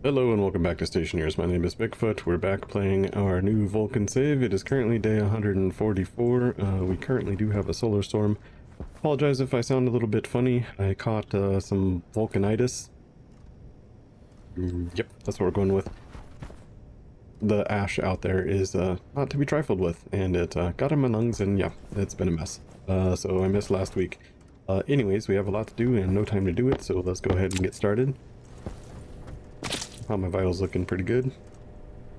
Hello and welcome back to Stationers. My name is Bigfoot. We're back playing our new Vulcan save. It is currently day 144. We currently do have a solar storm. Apologize if I sound a little bit funny. I caught some vulcanitis. Yep, that's what we're going with. The ash out there is not to be trifled with, and it got in my lungs, and yeah, it's been a mess. So I missed last week. Anyways, we have a lot to do and no time to do it, so let's go ahead and get started. My vitals looking pretty good.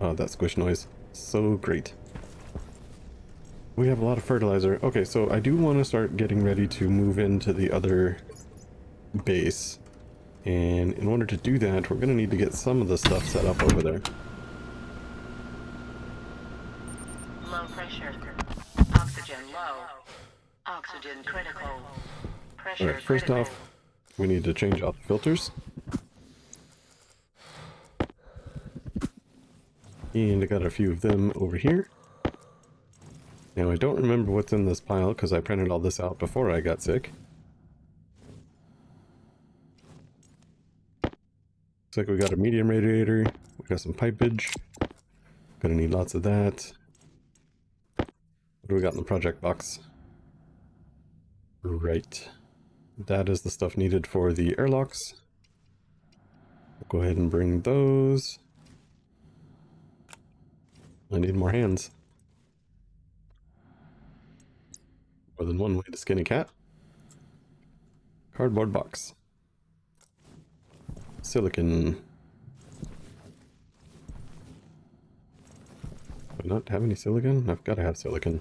Oh, that squish noise. So great. We have a lot of fertilizer. Okay, so I do want to start getting ready to move into the other base. And in order to do that, we're going to need to get some of the stuff set up over there. Low pressure. Oxygen low. Oxygen critical. Pressure Alright, first critical. off, we need to change out the filters. And I got a few of them over here. Now I don't remember what's in this pile because I printed all this out before I got sick. Looks like we got a medium radiator. We got some pipage. Gonna need lots of that. What do we got in the project box? Right. That is the stuff needed for the airlocks. We'll go ahead and bring those. I need more hands. More than one way to skin a cat. Cardboard box. Silicon. Do I not have any silicon? I've got to have silicon.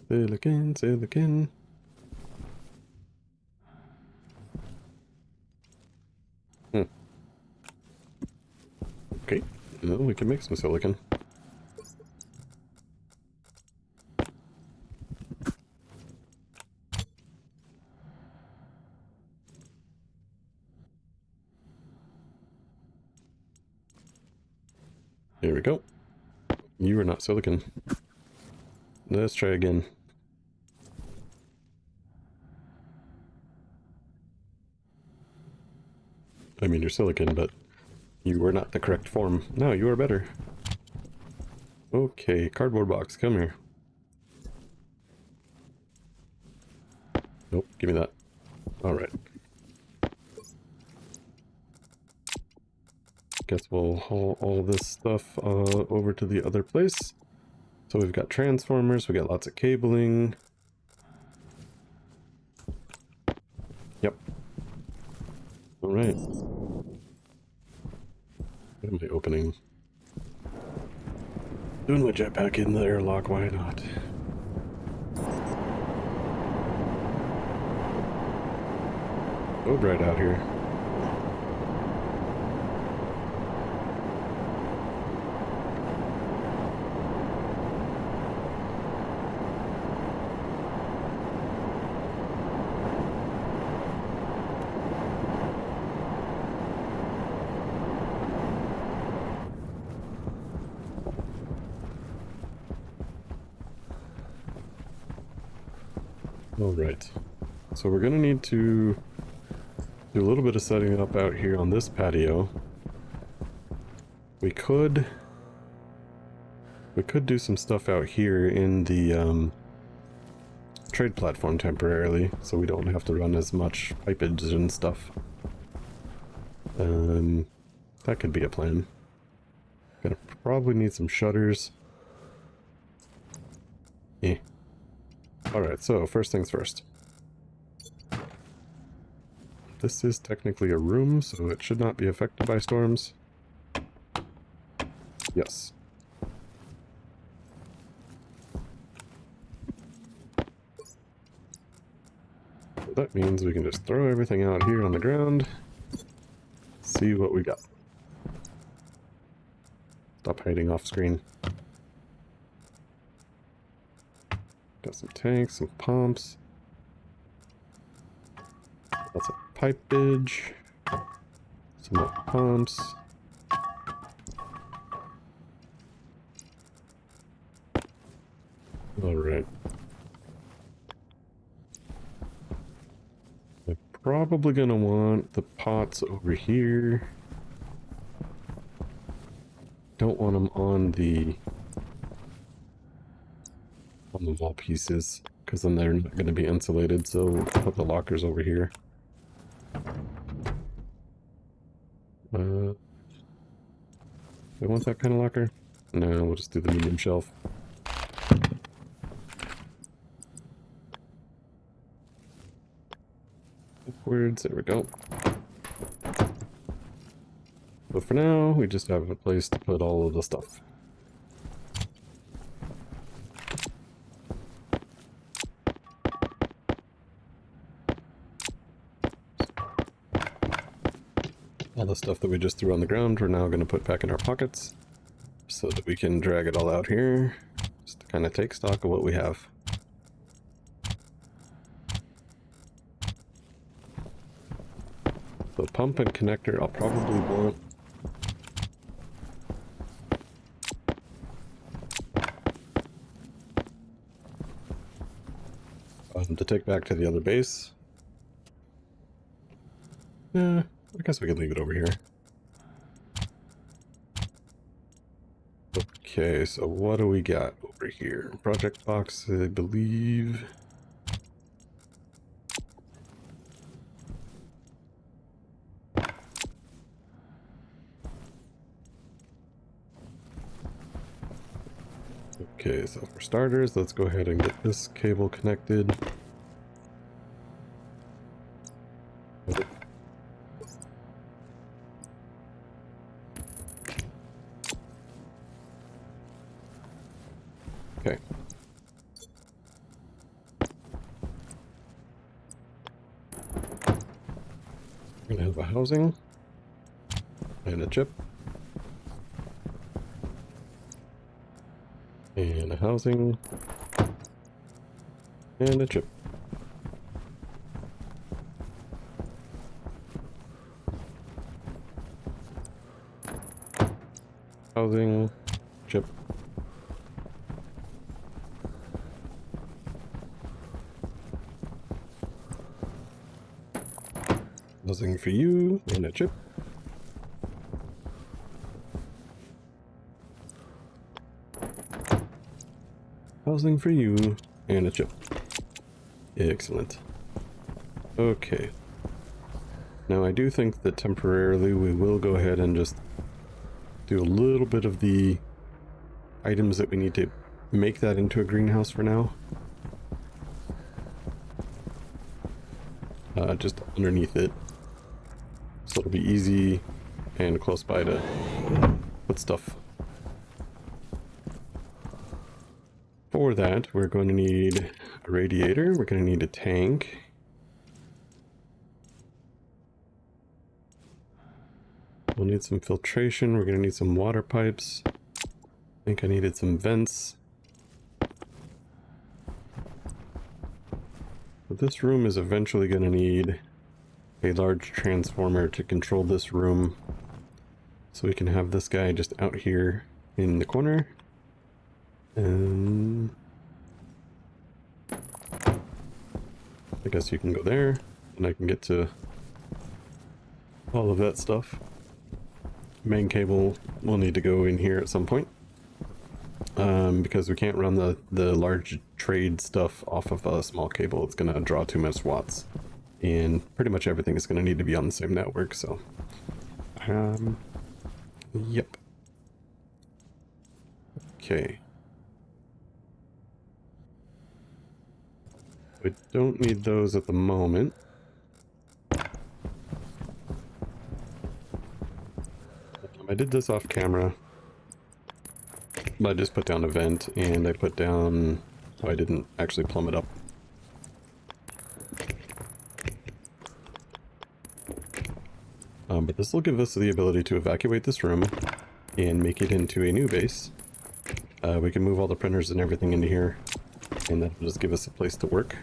Silicon, silicon. Okay, well, we can make some silicon. Here we go. You are not silicon. Let's try again. I mean, you're silicon, but you were not the correct form. No, you are better. Okay, cardboard box, come here. Nope, give me that. Alright. Guess we'll haul all this stuff over to the other place. So we've got transformers, we got lots of cabling. Yep. Alright. What am I opening? Doing my jetpack in the airlock, why not? So bright out here. Alright, so we're gonna need to do a little bit of setting up out here on this patio. We could do some stuff out here in the trade platform temporarily, so we don't have to run as much pipage and stuff. That could be a plan. Gonna probably need some shutters. Eh. Alright, so first things first. This is technically a room, so it should not be affected by storms. Yes. So that means we can just throw everything out here on the ground. See what we got. Stop hiding off screen. Got some tanks, some pumps. Lots of pipage. Some more pumps. Alright. probably gonna want the pots over here. Don't want them on the wall pieces, because then they're not going to be insulated, so we'll put the lockers over here. Do I want that kind of locker? No, we'll just do the medium shelf. Upwards, there we go. But for now, we just have a place to put all of the stuff. All the stuff that we just threw on the ground, we're now going to put back in our pockets so that we can drag it all out here, just to kind of take stock of what we have. The pump and connector I'll probably want. To take back to the other base. I guess we could leave it over here. Okay, so what do we got over here? Project box, I believe. Okay, so for starters, let's go ahead and get this cable connected. Okay. We're gonna have a housing and a chip. And a housing and a chip. Housing, chip. Housing for you and a chip. Housing for you and a chip. Excellent. Okay. Now I do think that temporarily we will go ahead and just do a little bit of the items that we need to make that into a greenhouse for now. Just underneath it. So it'll be easy and close by to put stuff. For that, we're going to need a radiator, we're going to need a tank. We'll need some filtration, we're going to need some water pipes. I think I needed some vents. But this room is eventually going to need a large transformer to control this room. So we can have this guy just out here in the corner. And I guess you can go there, and I can get to all of that stuff. Main cable will need to go in here at some point, because we can't run the large trade stuff off of a small cable. It's going to draw too much watts, and pretty much everything is going to need to be on the same network. So, yep. Okay. We don't need those at the moment. I did this off camera. I just put down a vent and I put down... Oh, I didn't actually plumb it up. But this will give us the ability to evacuate this room and make it into a new base. We can move all the printers and everything into here, and that will just give us a place to work.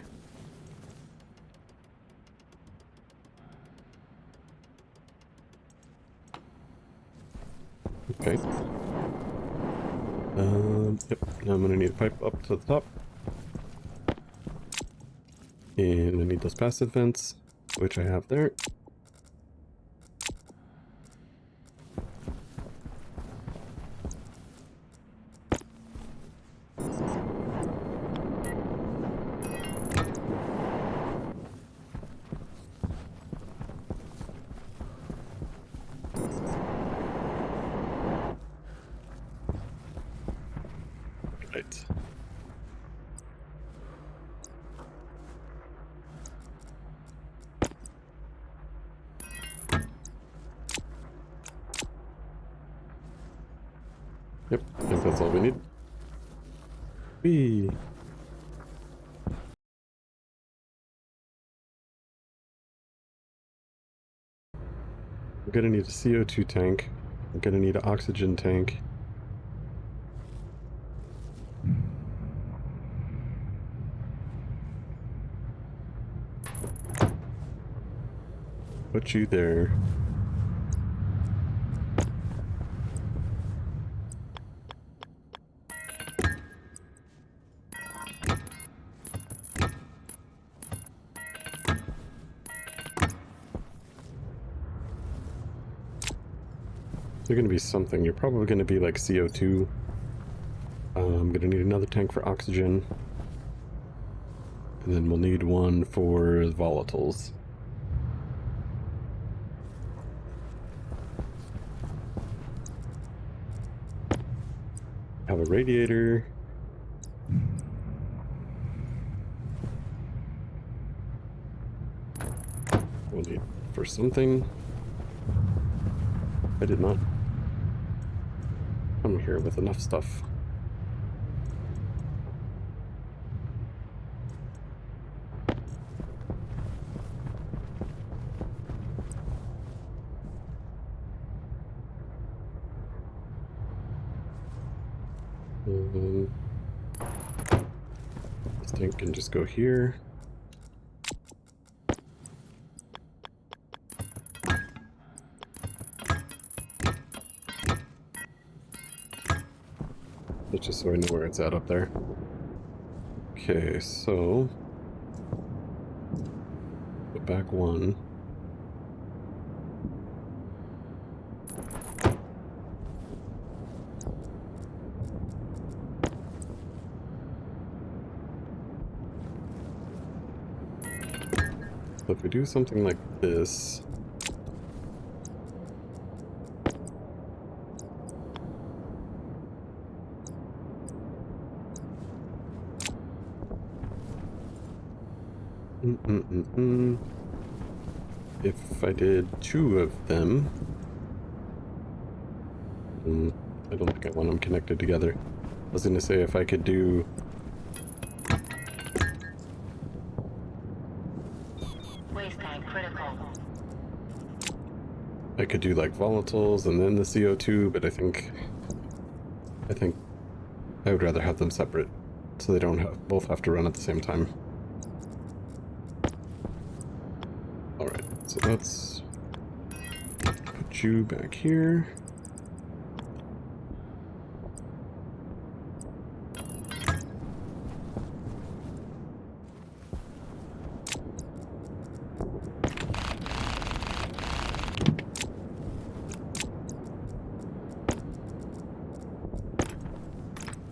Okay. Yep, now I'm gonna need a pipe up to the top. And I need those passive vents. which I have there. Right. Yep, I think that's all we need. Whee! I'm gonna need a CO2 tank. I'm gonna need an oxygen tank. Put you there. You're gonna be something. You're probably gonna be like CO2. I'm gonna need another tank for oxygen. And then we'll need one for volatiles. Have a radiator. We'll need for something. I did not come here with enough stuff. This tank can just go here. That's just so I know where it's at up there. Okay, so put back one. So if we do something like this, if I did two of them, I don't think I want them connected together. I was gonna say if I could do Waste tank critical. I could do like volatiles and then the CO2, but I think I would rather have them separate so they don't both have to run at the same time. Alright, so let's put you back here.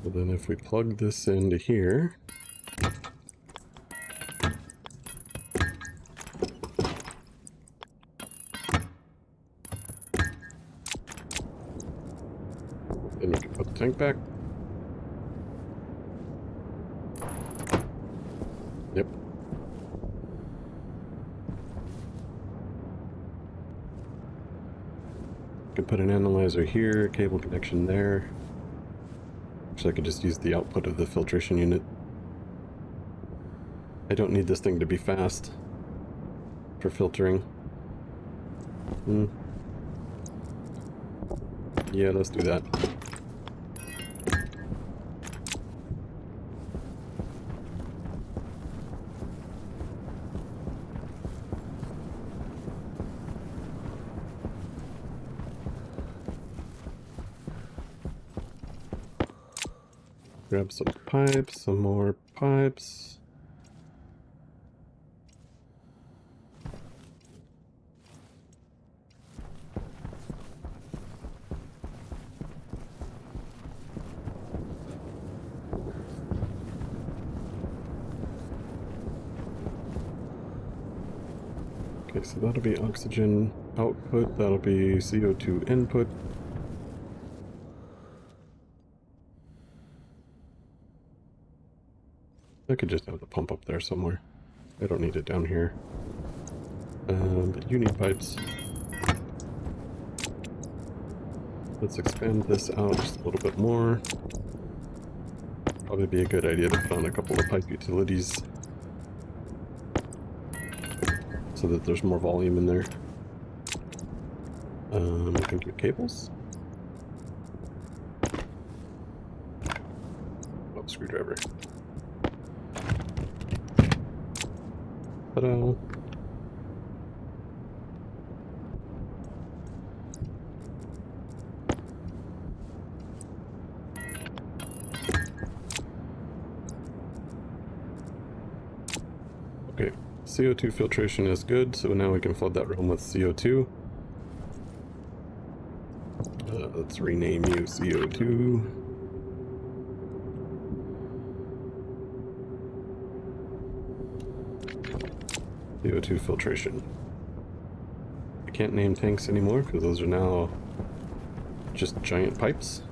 So then if we plug this into here, then we can put the tank back. Yep. Can put an analyzer here, cable connection there. Actually, I could just use the output of the filtration unit. I don't need this thing to be fast for filtering. Yeah, let's do that. Grab some pipes, some more pipes. Okay, so that'll be oxygen output, that'll be CO2 input. I could just have the pump up there somewhere. I don't need it down here. But you need pipes. Let's expand this out just a little bit more. Probably be a good idea to put on a couple of pipe utilities so that there's more volume in there. We can do cables. Oh, screwdriver. Ta-da! Okay, CO2 filtration is good, so now we can flood that room with CO2. Let's rename you CO2. CO2 filtration. I can't name tanks anymore because those are now just giant pipes.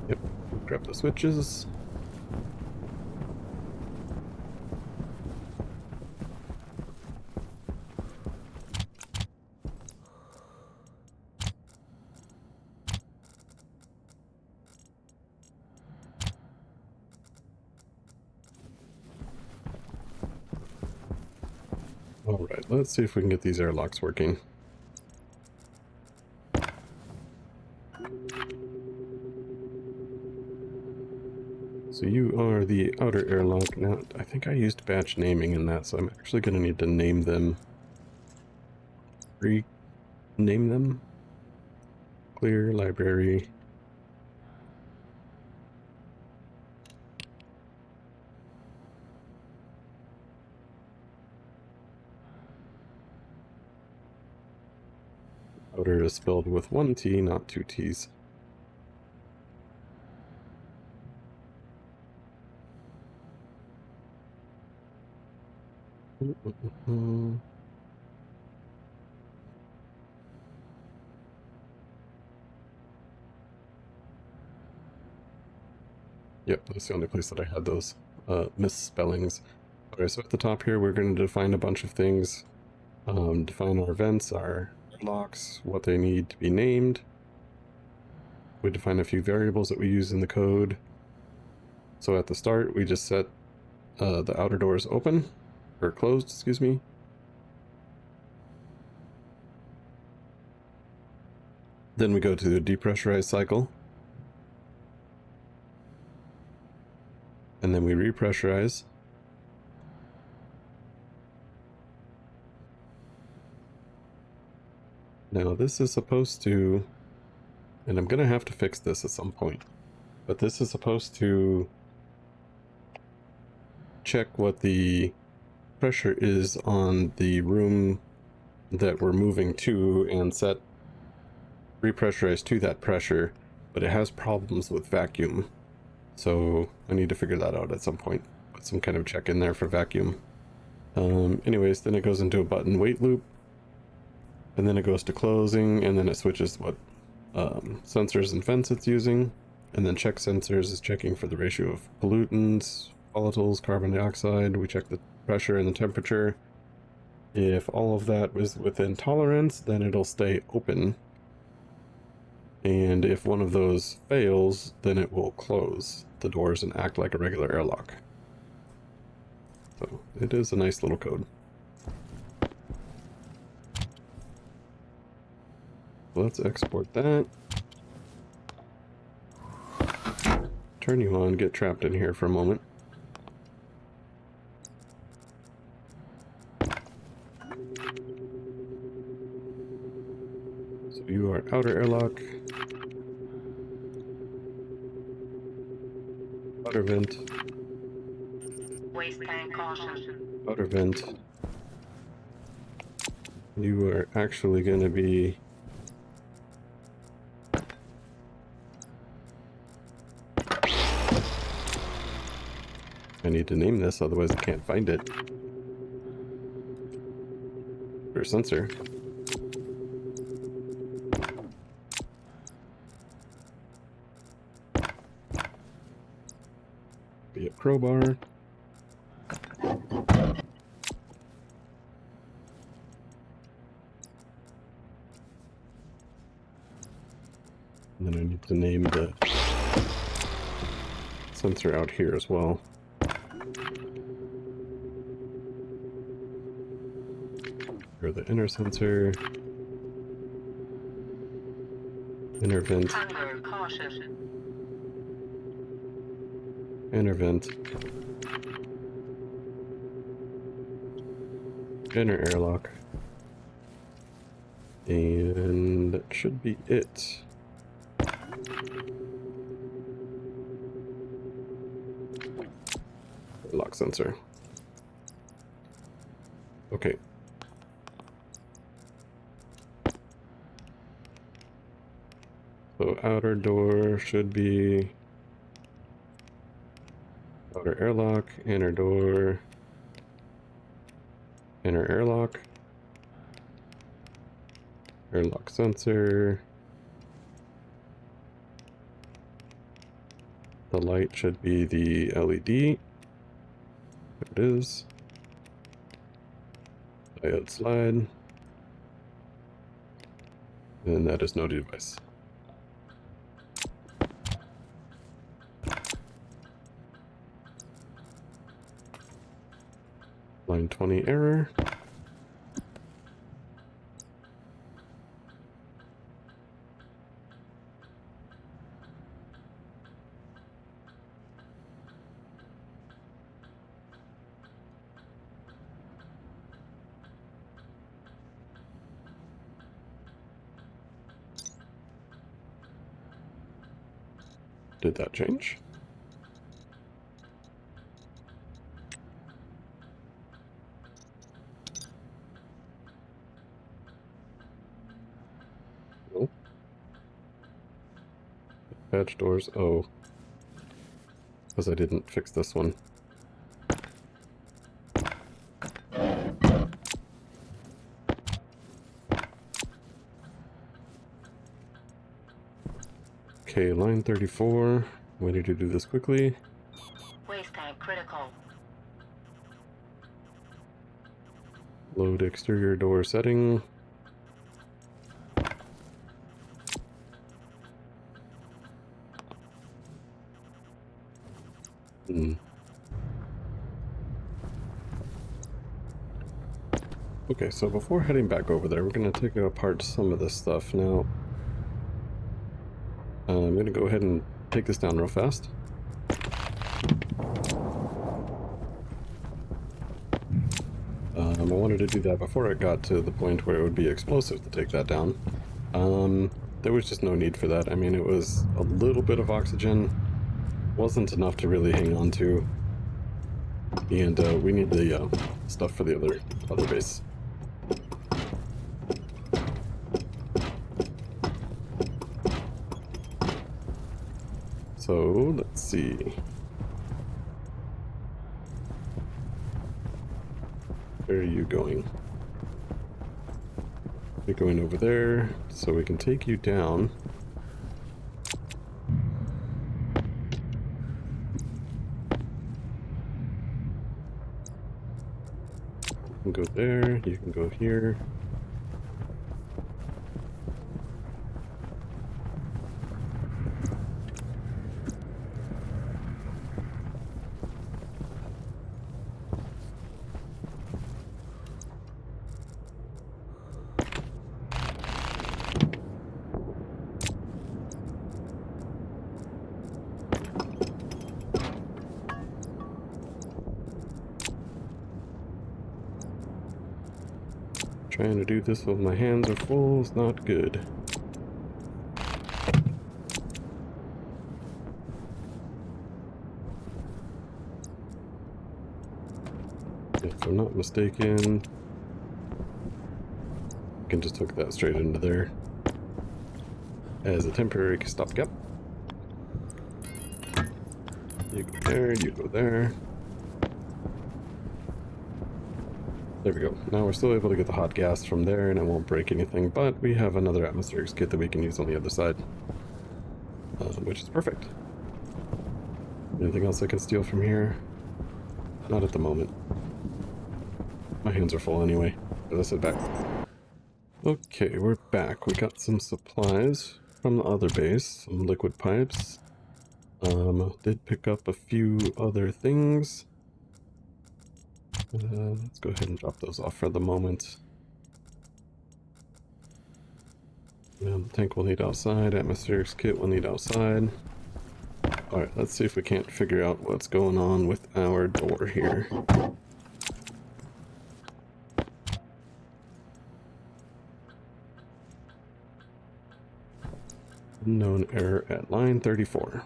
Yep, grab the switches. Alright, let's see if we can get these airlocks working. So you are the outer airlock. Now, I think I used batch naming in that, so I'm actually going to need to name them. Rename them. Clear library. Outer is spelled with one T, not two T's. Yep, that's the only place that I had those misspellings. Okay, so at the top here, we're going to define a bunch of things. Define our vents, our locks, what they need to be named. We define a few variables that we use in the code. So at the start, we just set the outer doors open, or closed, excuse me. Then we go to the depressurized cycle. And then we repressurize. Now this is supposed to, and I'm going to have to fix this at some point, but this is supposed to check what the pressure is on the room that we're moving to and set repressurize to that pressure, but it has problems with vacuum. So I need to figure that out at some point. Put some kind of check in there for vacuum. Anyways, then it goes into a button wait loop, and then it goes to closing, and then it switches what sensors and vents it's using, and then check sensors is checking for the ratio of pollutants, volatiles, carbon dioxide. We check the pressure and the temperature. If all of that was within tolerance, then it'll stay open. And if one of those fails, then it will close the doors and act like a regular airlock. So it is a nice little code. Let's export that. Turn you on, get trapped in here for a moment. So you are outer airlock. Outer vent. Waste tank caution. Outer vent. You are actually going to be I need to name this, otherwise I can't find it. Or sensor. Be a crowbar. And then I need to name the sensor out here as well. Or the inner sensor. Inner vent. Hunger caution. Inner vent. Inner airlock. And that should be it. Lock sensor. Okay. So outer door should be outer airlock, inner door, inner airlock, airlock sensor. The light should be the LED. There it is. Diode slide. And that is no device. Line 20 error. Did that change? No. Badge doors. Oh. Because I didn't fix this one. Okay, line 34. Ready to do this quickly. Waste tank critical. Load exterior door setting. Okay, so before heading back over there, we're going to take apart some of this stuff. Now, I'm going to go ahead and take this down real fast. I wanted to do that before it got to the point where it would be explosive to take that down. There was just no need for that. I mean, it was a little bit of oxygen. Wasn't enough to really hang on to. And we need the stuff for the other base. So, let's see. Where are you going? You're going over there, so we can take you down. You can go there, you can go here. Trying to do this while my hands are full is not good. If I'm not mistaken, I can just hook that straight into there as a temporary stopgap. You go there, you go there. There we go. Now we're still able to get the hot gas from there and it won't break anything, but we have another atmospherics kit that we can use on the other side. Which is perfect. Anything else I can steal from here? Not at the moment. My hands are full anyway. Let's head back. Okay, we're back. We got some supplies from the other base. Some liquid pipes. Did pick up a few other things. Let's go ahead and drop those off for the moment. The tank we'll need outside. Atmospherics kit we'll need outside. Alright, let's see if we can't figure out what's going on with our door here. Unknown error at line 34.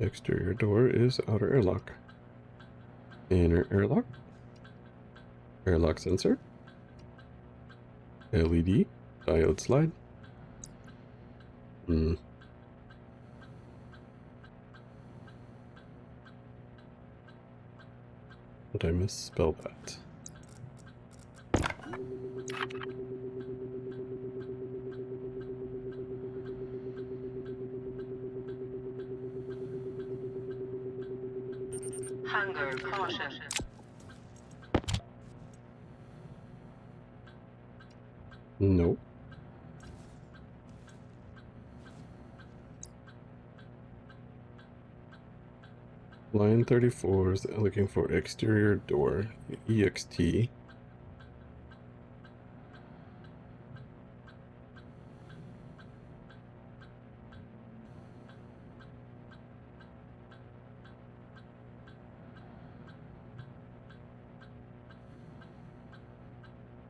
Exterior door is outer airlock. Inner airlock. Airlock sensor. LED. Diode slide. Did I misspell that? Hunger caution. Nope. Line 34 is looking for exterior door. EXT.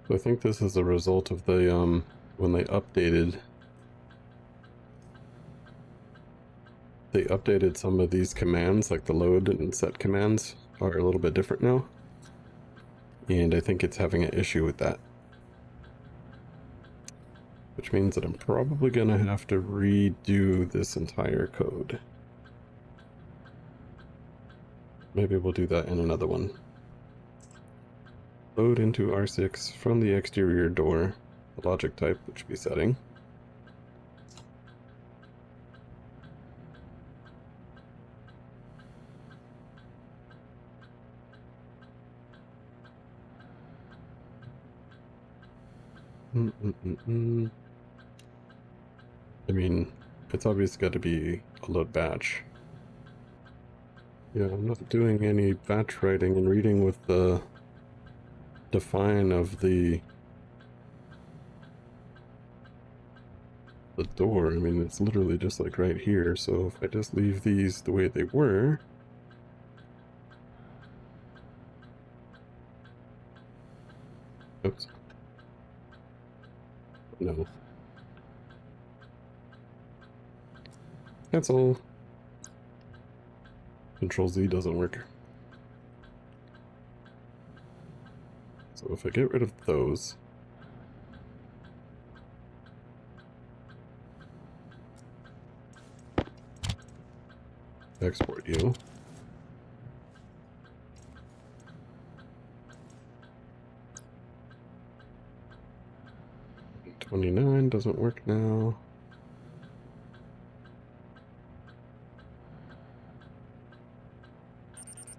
So I think this is a result of the, when they updated some of these commands, like the load and set commands are a little bit different now. And I think it's having an issue with that. Which means that I'm probably gonna have to redo this entire code. Maybe we'll do that in another one. Load into R6 from the exterior door. The logic type, which be setting. I mean, it's obviously got to be a load batch. Yeah, I'm not doing any batch writing and reading with the define of the door. I mean, it's literally just like right here, so if I just leave these the way they were, oops, no, cancel. Control Z doesn't work. So if I get rid of those, export you. $29 doesn't work now.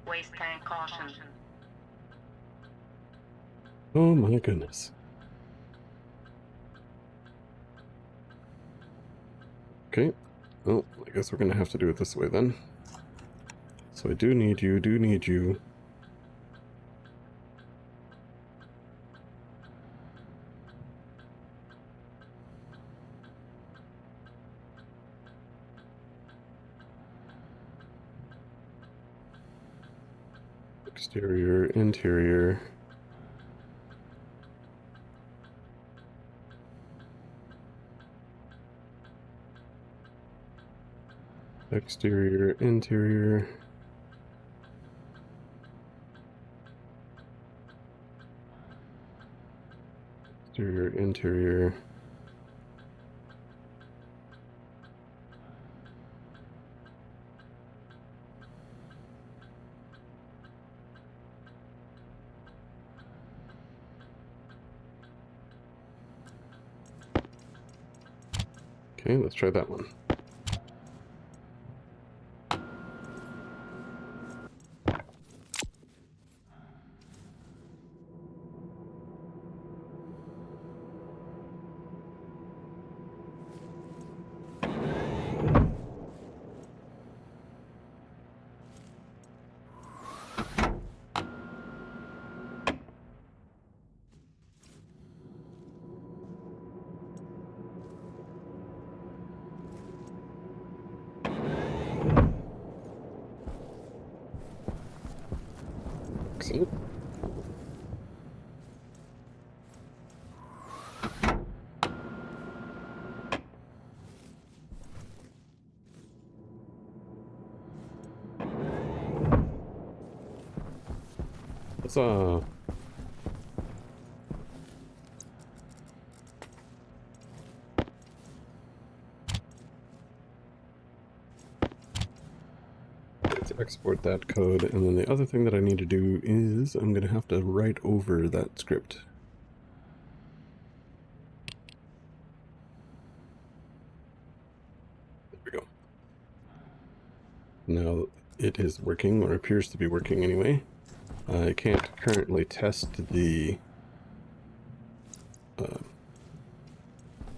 Waste tank caution. Oh my goodness. Okay, well, I guess we're gonna have to do it this way then. So I do need you. Exterior, interior. Exterior, interior. Exterior, interior. Okay, let's try that one. Excellent. Let's export that code, and then the other thing that I need to do is I'm going to have to write over that script. There we go. Now it is working, or appears to be working anyway. I can't currently test the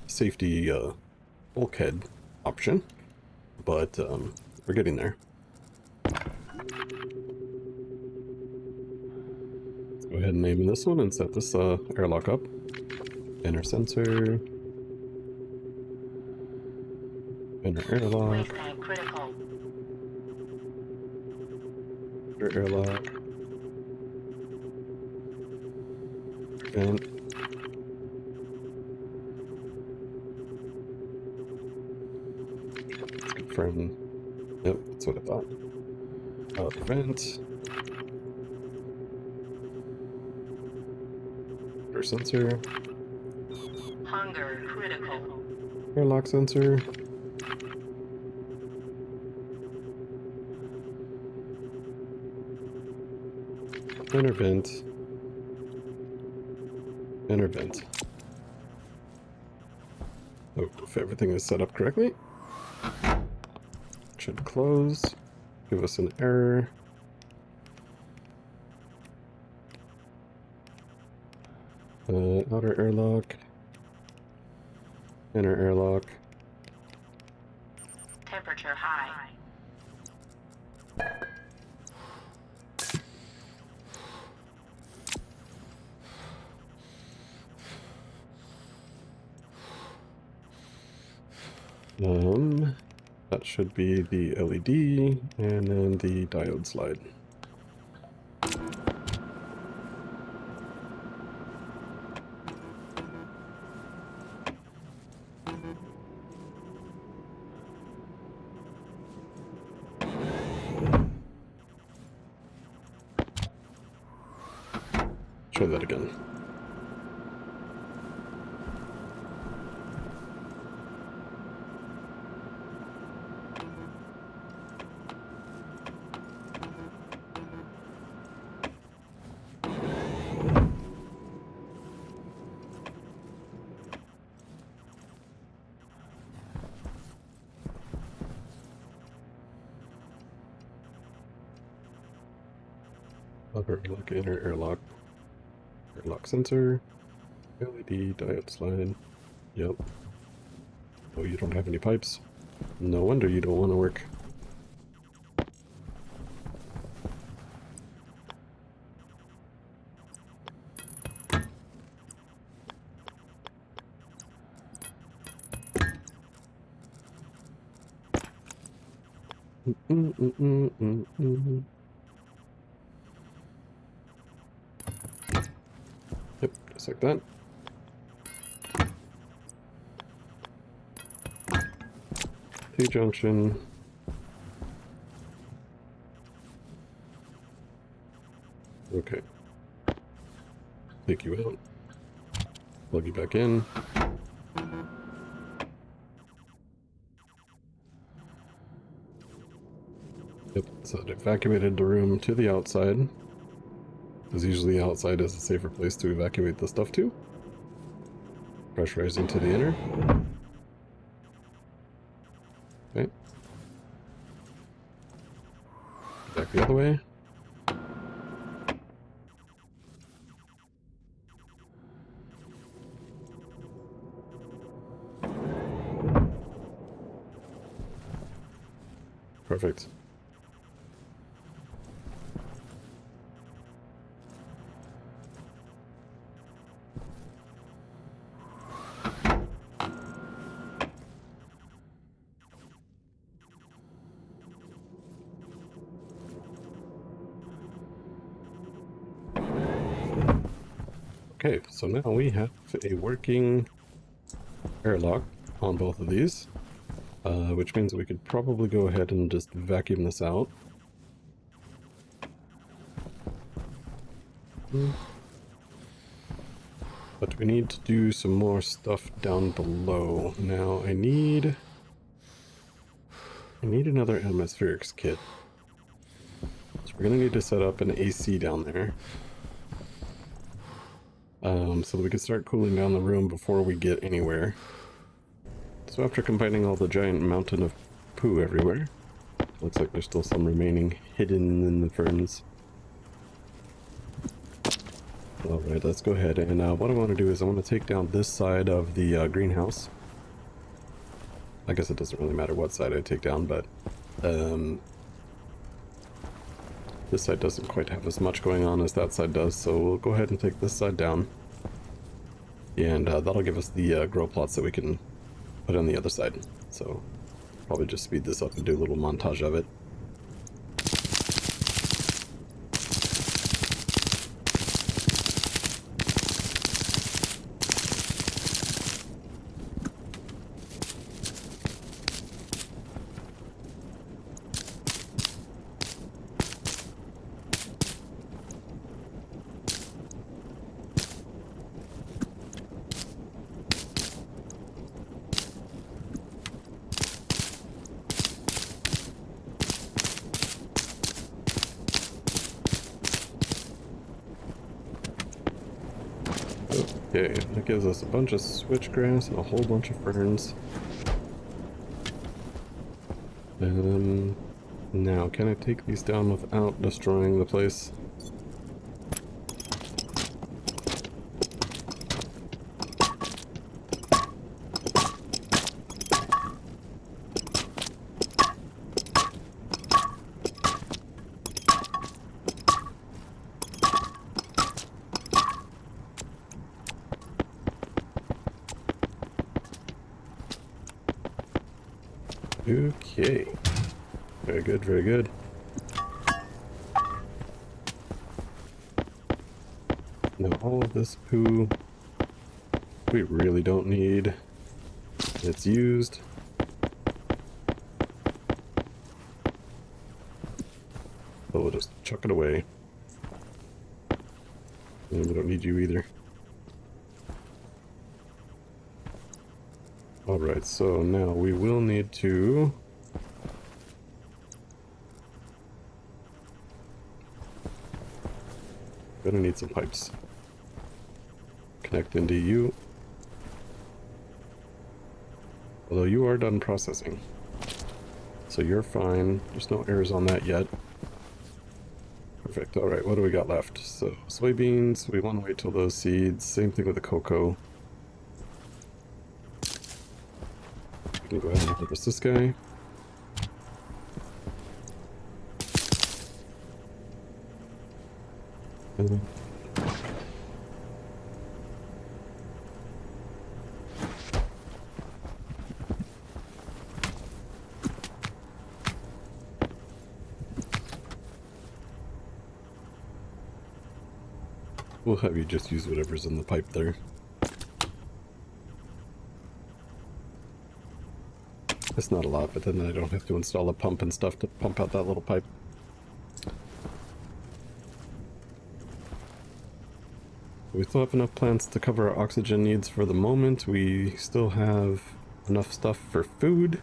safety bulkhead option, but we're getting there. Let's go ahead and name this one and set this airlock up. Inner sensor. Inner airlock. Waste tank critical. Inner airlock. And let's confirm. Yep, that's what I thought. Vent. Air sensor. Hunger critical. Airlock sensor. Inner vent. Inner vent. Oh, if everything is set up correctly. Should close. Give us an error. Outer airlock. Inner airlock. Temperature high. That should be the LED, and then the diode slide. Try that again. Upper airlock, inner airlock, airlock sensor, LED, diode slide. Yep. Oh, you don't have any pipes? No wonder you don't want to work. Yep, just like that. T-junction, Okay. Take you out. Plug you back in. Yep, so it evacuated the room to the outside. Because usually outside is a safer place to evacuate the stuff to. Pressurizing to the inner. Okay. Back the other way. Perfect. Okay, so now we have a working airlock on both of these, which means we could probably go ahead and just vacuum this out. But we need to do some more stuff down below. Now I need another atmospherics kit. So we're gonna need to set up an AC down there. So that we can start cooling down the room before we get anywhere. So after combining all the giant mountain of poo everywhere, looks like there's still some remaining hidden in the ferns. Alright, let's go ahead and what I want to do is I want to take down this side of the greenhouse. I guess it doesn't really matter what side I take down, but this side doesn't quite have as much going on as that side does, so we'll go ahead and take this side down. And that'll give us the grow plots that we can put on the other side. So probably just speed this up and do a little montage of it. Okay, that gives us a bunch of switchgrass and a whole bunch of ferns. Now, can I take these down without destroying the place? Okay. Very good, very good. Now all of this poo we really don't need. It's used. So we'll just chuck it away. And we don't need you either. Alright, so now we will need to gonna need some pipes. Connect into you. Although you are done processing. So you're fine. There's no errors on that yet. Perfect. Alright, what do we got left? So soybeans, we want to wait till those seeds. Same thing with the cocoa. We can go ahead and harvest this guy. And then we'll have you just use whatever's in the pipe there. It's not a lot, but then I don't have to install a pump and stuff to pump out that little pipe. We still have enough plants to cover our oxygen needs for the moment. We still have enough stuff for food.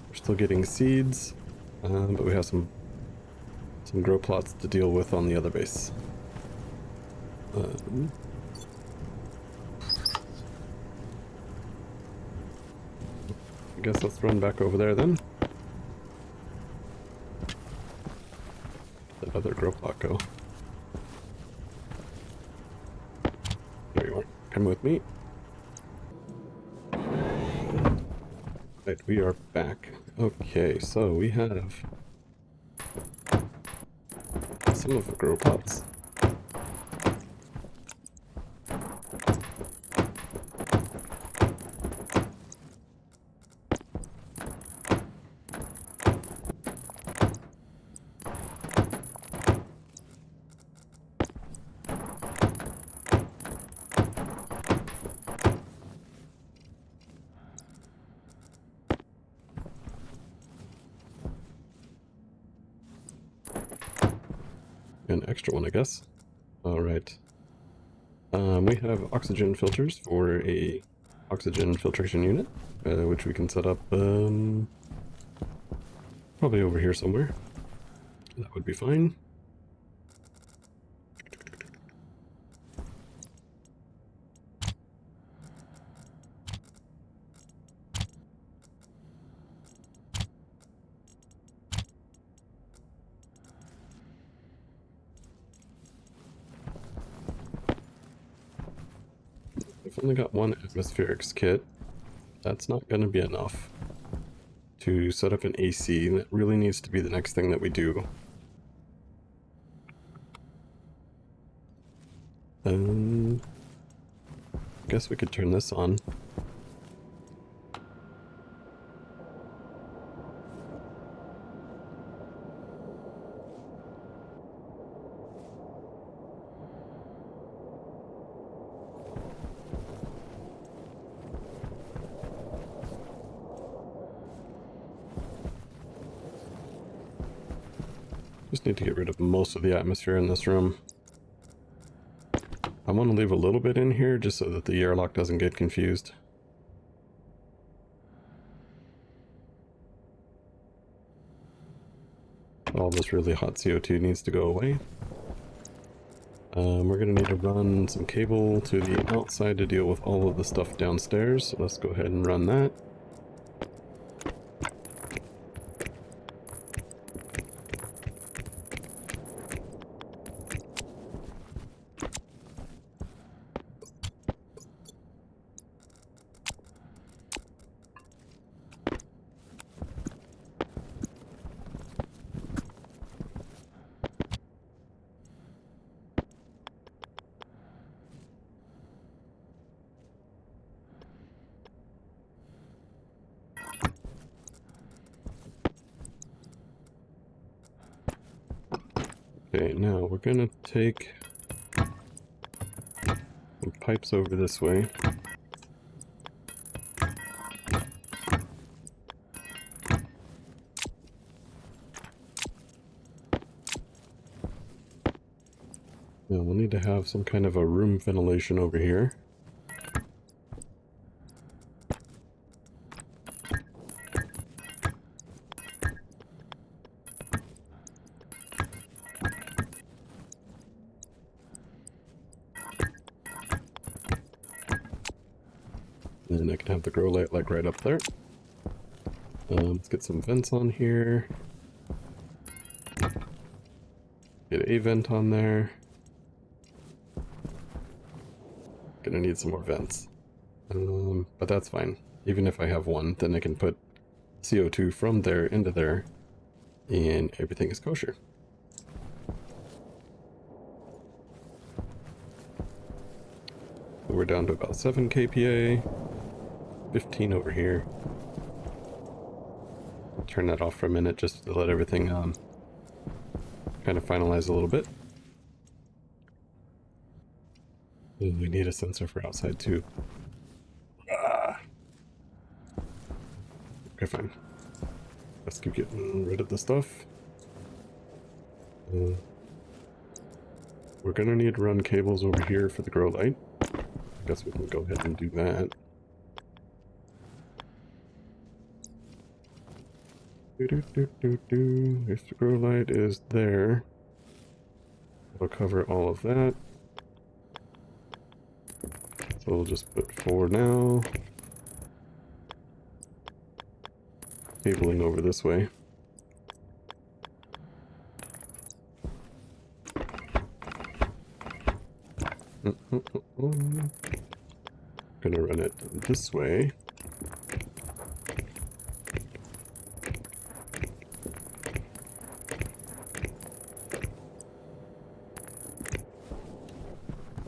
We're still getting seeds, but we have some grow plots to deal with on the other base. I guess let's run back over there then. That other grow plot go. There you are. Come with me. Right, we are back. Okay, so we have some of the grow pots. An extra one, I guess. Alright. We have oxygen filters for a oxygen filtration unit, which we can set up probably over here somewhere. That would be fine. I've only got one atmospherics kit. That's not going to be enough to set up an AC. That really needs to be the next thing that we do. Guess we could turn this on. Just need to get rid of most of the atmosphere in this room. I want to leave a little bit in here just so that the airlock doesn't get confused. All this really hot CO2 needs to go away. We're going to need to run some cable to the outside to deal with all of the stuff downstairs. So let's go ahead and run that. Okay, now we're gonna take some pipes over this way. Now we'll need to have some kind of a room ventilation over here. And I can have the grow light like right up there. Let's get some vents on here. Get a vent on there. Gonna need some more vents. But that's fine. Even if I have one, then I can put CO2 from there into there, and everything is kosher. We're down to about 7 kPa. 15 over here. Turn that off for a minute just to let everything kind of finalize a little bit. Ooh, we need a sensor for outside too. Okay, fine. Let's keep getting rid of the stuff. We're gonna need to run cables over here for the grow light. I guess we can go ahead and do that. If the grow light is there, it'll cover all of that. So we'll just put 4 now. Cabling over this way. Gonna run it this way.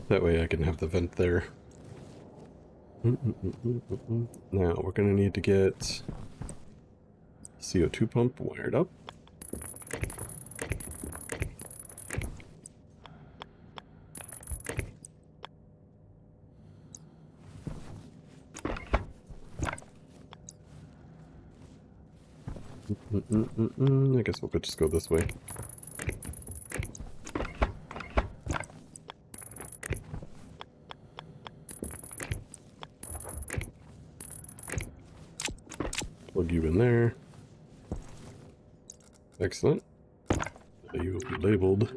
That way I can have the vent there. Now we're gonna need to get CO2 pump wired up. I guess we'll just go this way. Plug you in there. Excellent. You will be labeled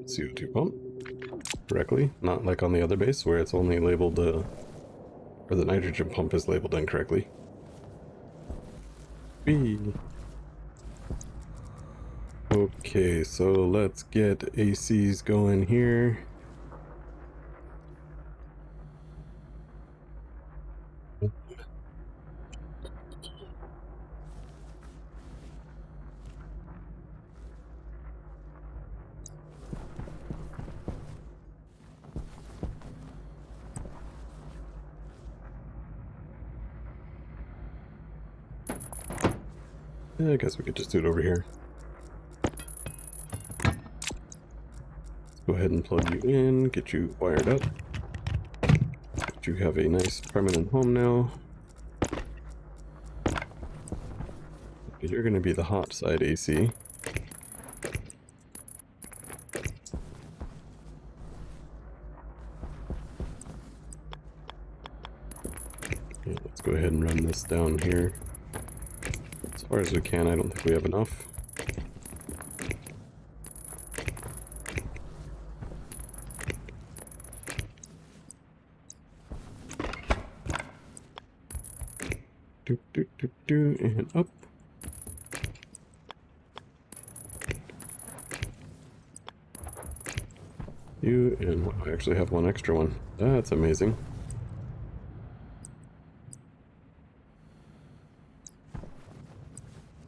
CO2 pump correctly, not like on the other base where it's only labeled, or the nitrogen pump is labeled incorrectly. B. Okay, so let's get ACs going here. I guess we could just do it over here. Let's go ahead and plug you in, get you wired up. Get you have a nice permanent home now. You're going to be the hot side AC. Okay, let's go ahead and run this down here. As far as we can, I don't think we have enough. And up. You, and wow, I actually have one extra one. That's amazing.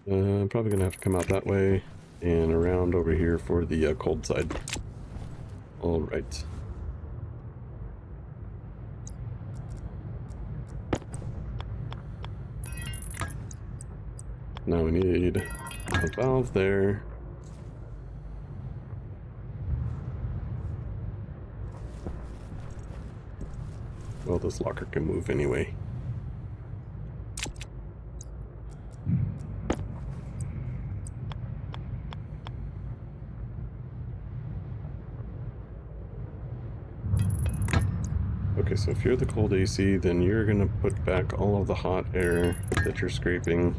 I'm probably gonna have to come out that way and around over here for the cold side. All right. Now we need a valve there. Well, this locker can move anyway. Okay, so if you're the cold AC, then you're gonna put back all of the hot air that you're scraping.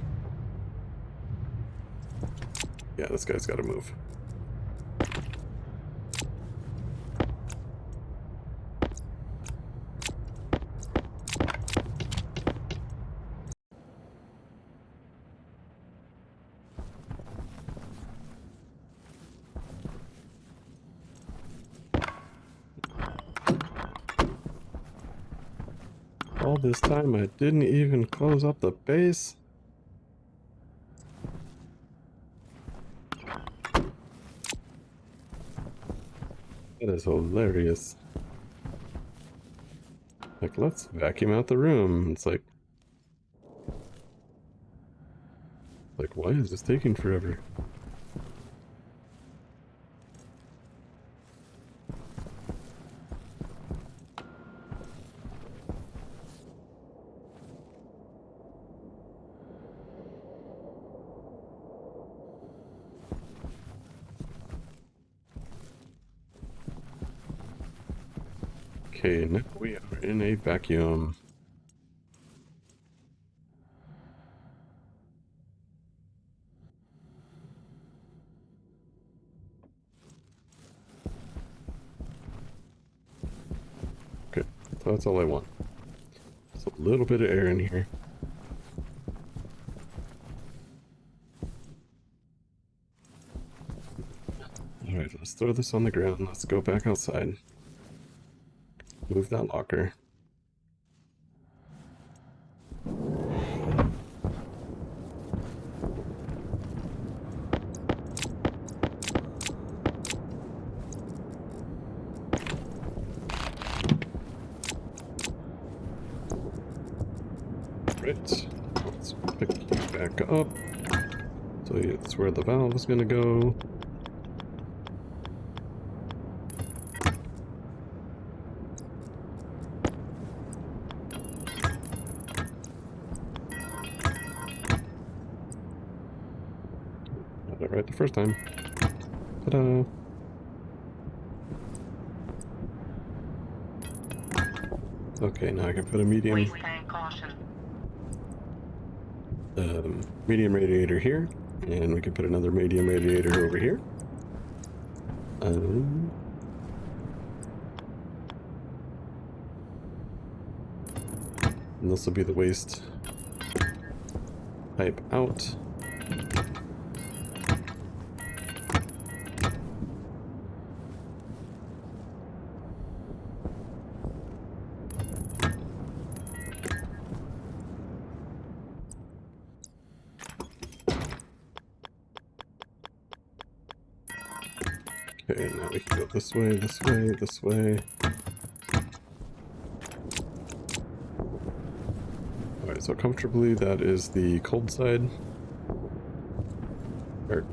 Yeah, this guy's gotta move. All this time I didn't even close up the base. That is hilarious. Like, let's vacuum out the room. It's like, why is this taking forever? Okay, now we are in a vacuum. Okay, so that's all I want. Just a little bit of air in here. Alright, let's throw this on the ground. Let's go back outside. Move that locker. Right, let's pick you back up. So that's where the valve is gonna go. Got it right the first time. Ta-da! Okay, now I can put a medium medium radiator here, and we can put another medium radiator over here. And this will be the waste pipe out. Okay, now we can go this way, this way, this way. Alright, so comfortably that is the cold side. Or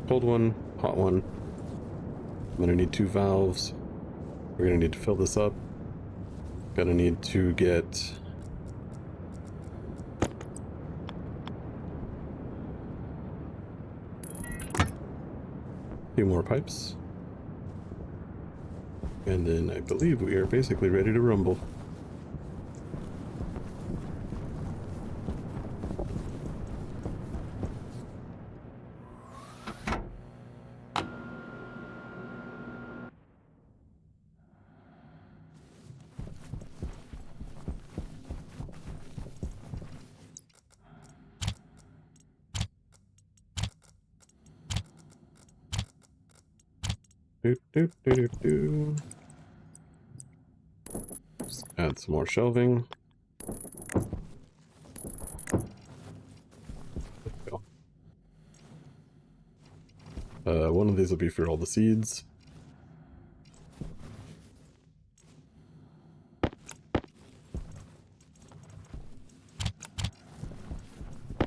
cold one, hot one. I'm gonna need 2 valves. We're gonna need to fill this up. Gonna need to get a few more pipes. And then I believe we are basically ready to rumble. Just add some more shelving. One of these will be for all the seeds.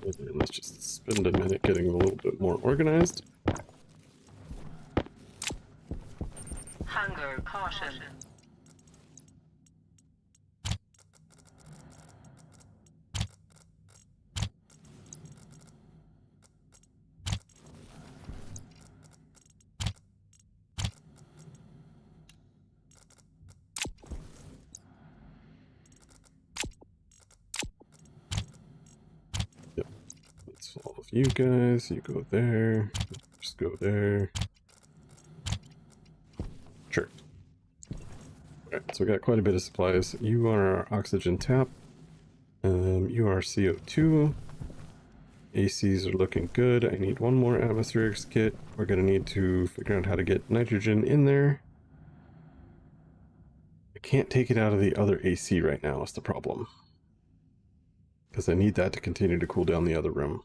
And let's just spend a minute getting a little bit more organized. Hunger caution. Yep, that's all of you guys. You go there. Just go there. Sure. Alright, so we got quite a bit of supplies. You are our oxygen tap. You are CO2. ACs are looking good. I need one more atmospherics kit. We're gonna need to figure out how to get nitrogen in there. I can't take it out of the other AC right now, is the problem. Because I need that to continue to cool down the other room.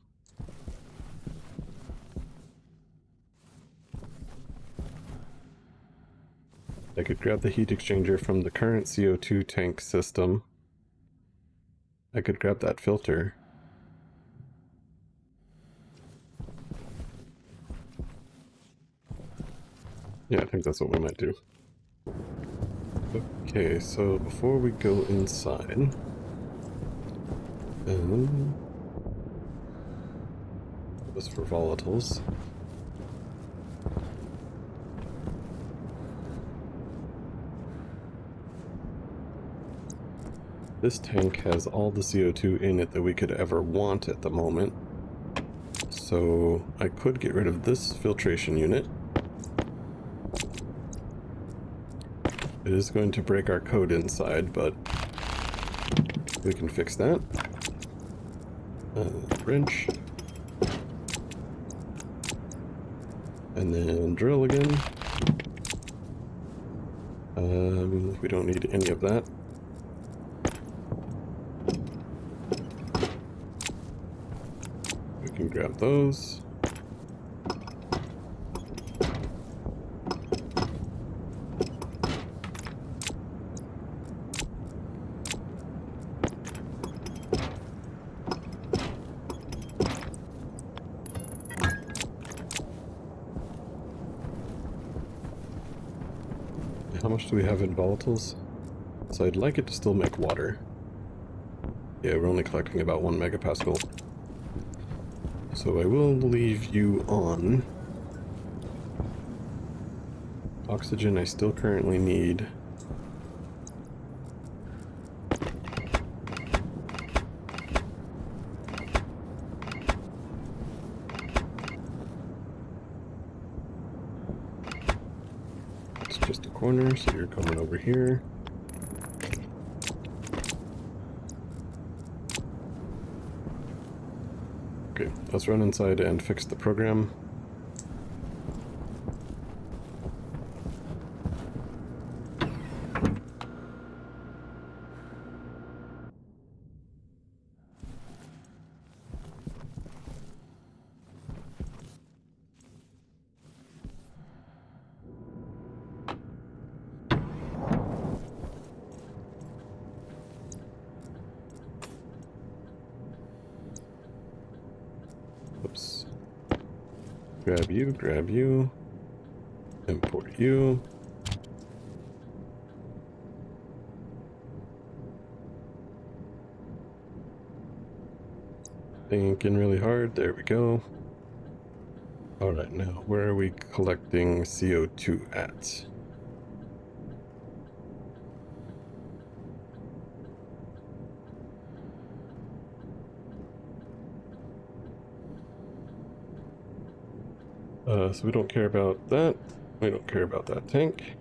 I could grab the heat exchanger from the current CO2 tank system. I could grab that filter. Yeah, I think that's what we might do. Okay, so before we go inside, this for volatiles. This tank has all the CO2 in it that we could ever want at the moment. So I could get rid of this filtration unit. It is going to break our code inside, but we can fix that. Wrench. And then drill again. We don't need any of that. We can grab those. How much do we have in volatiles? So I'd like it to still make water. Yeah, we're only collecting about 1 megapascal. So I will leave you on. Oxygen I still currently need. It's just a corner, so you're coming over here. Okay, let's run inside and fix the program. Oops. Grab you, import you. Thinking really hard, there we go. Alright, now where are we collecting CO2 at? So we don't care about that. We don't care about that tank.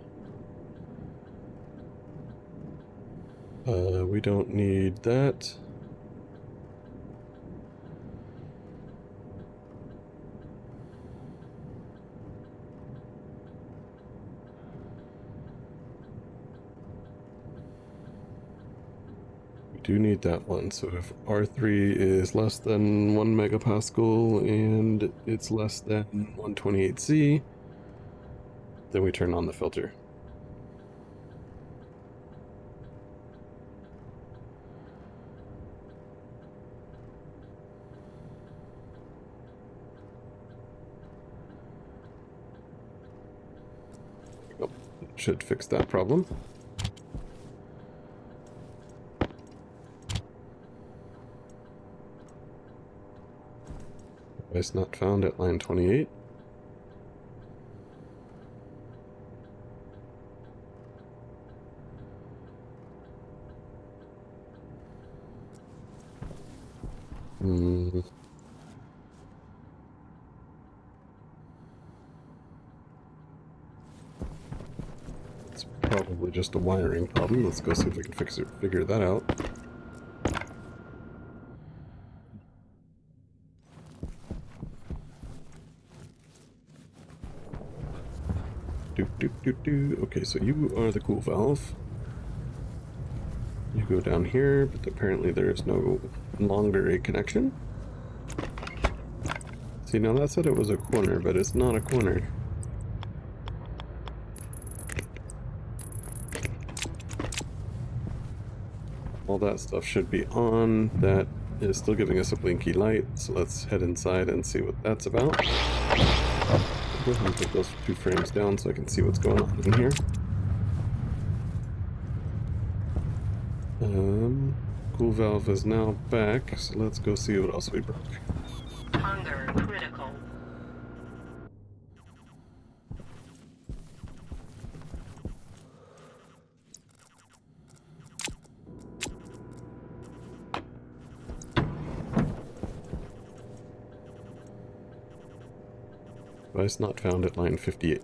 We don't need that. We do need that one. So if R3 is less than 1 megapascal and it's less than 128C, then we turn on the filter. Oh, should fix that problem. Device not found at line 28. It's probably just a wiring problem. Let's go see if we can figure that out. Okay, so you are the cool valve. You go down here, but apparently there is no longer a connection. See, now that said it was a corner, but it's not a corner. All that stuff should be on. That is still giving us a blinky light, so let's head inside and see what that's about. Go ahead and put those 2 frames down so I can see what's going on in here. Cool valve is now back, so let's go see what else we broke. Hunger critical. Device not found at line 58.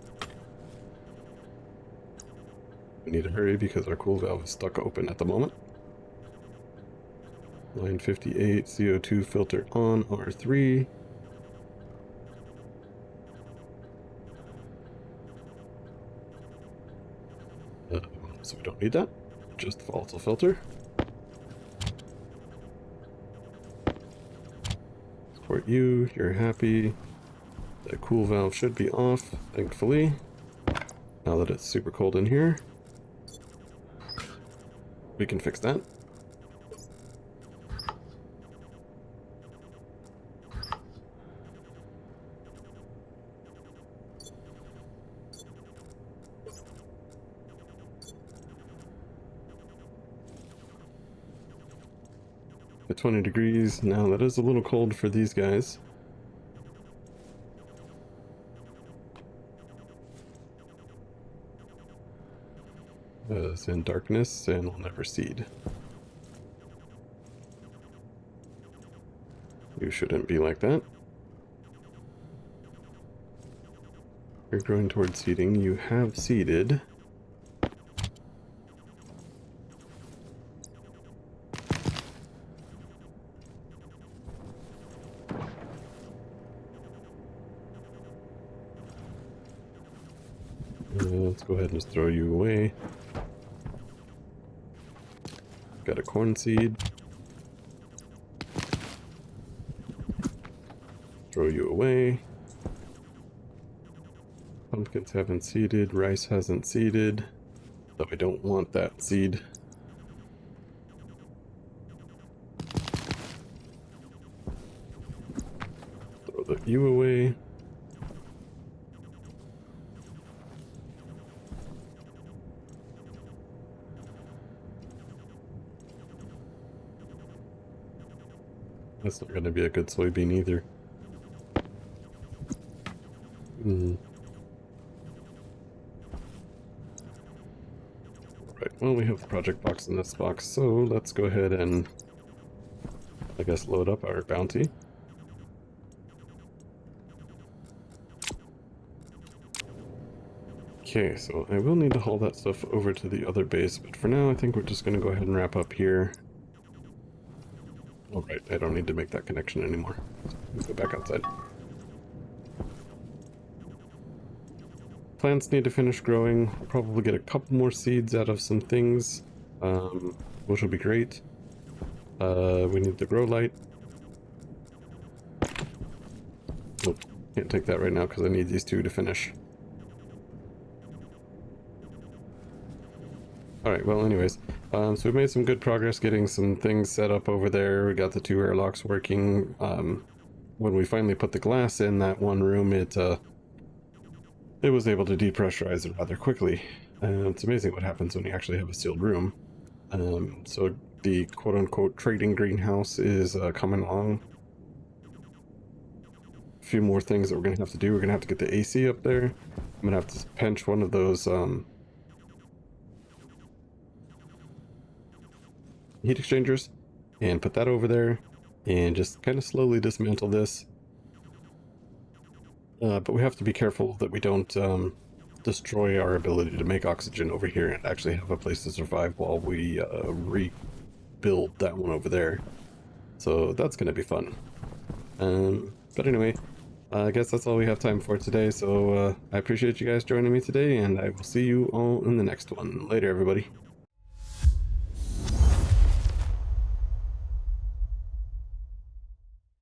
We need to hurry because our cool valve is stuck open at the moment. Line 58, CO2 filter on, R3. So we don't need that, just volatile filter. Support you, you're happy. The cool valve should be off, thankfully. Now that it's super cold in here, we can fix that. At 20 degrees, now that is a little cold for these guys. It's in darkness and will never seed. You shouldn't be like that. You're growing towards seeding. You have seeded. Let's go ahead and just throw you away. Got a corn seed. Throw you away. Pumpkins haven't seeded. Rice hasn't seeded. Though I don't want that seed. Throw you away. That's not going to be a good soybean either. Right, well, we have the project box in this box, so let's go ahead and, I guess, load up our bounty. Okay, so I will need to haul that stuff over to the other base, but for now I think we're just going to go ahead and wrap up here. Alright, I don't need to make that connection anymore. Let's go back outside. Plants need to finish growing. We'll probably get a couple more seeds out of some things, which will be great. We need the grow light. Nope, can't take that right now because I need these two to finish. Alright, well anyways, so we've made some good progress getting some things set up over there. We got the two airlocks working. When we finally put the glass in that one room, it was able to depressurize it rather quickly. It's amazing what happens when you actually have a sealed room. So the quote-unquote trading greenhouse is coming along. A few more things that we're going to have to do. We're going to have to get the AC up there. I'm going to have to pinch one of those heat exchangers and put that over there and just kind of slowly dismantle this. But we have to be careful that we don't destroy our ability to make oxygen over here and actually have a place to survive while we rebuild that one over there. So that's going to be fun. But anyway, I guess that's all we have time for today. So I appreciate you guys joining me today, and I will see you all in the next one. Later, everybody.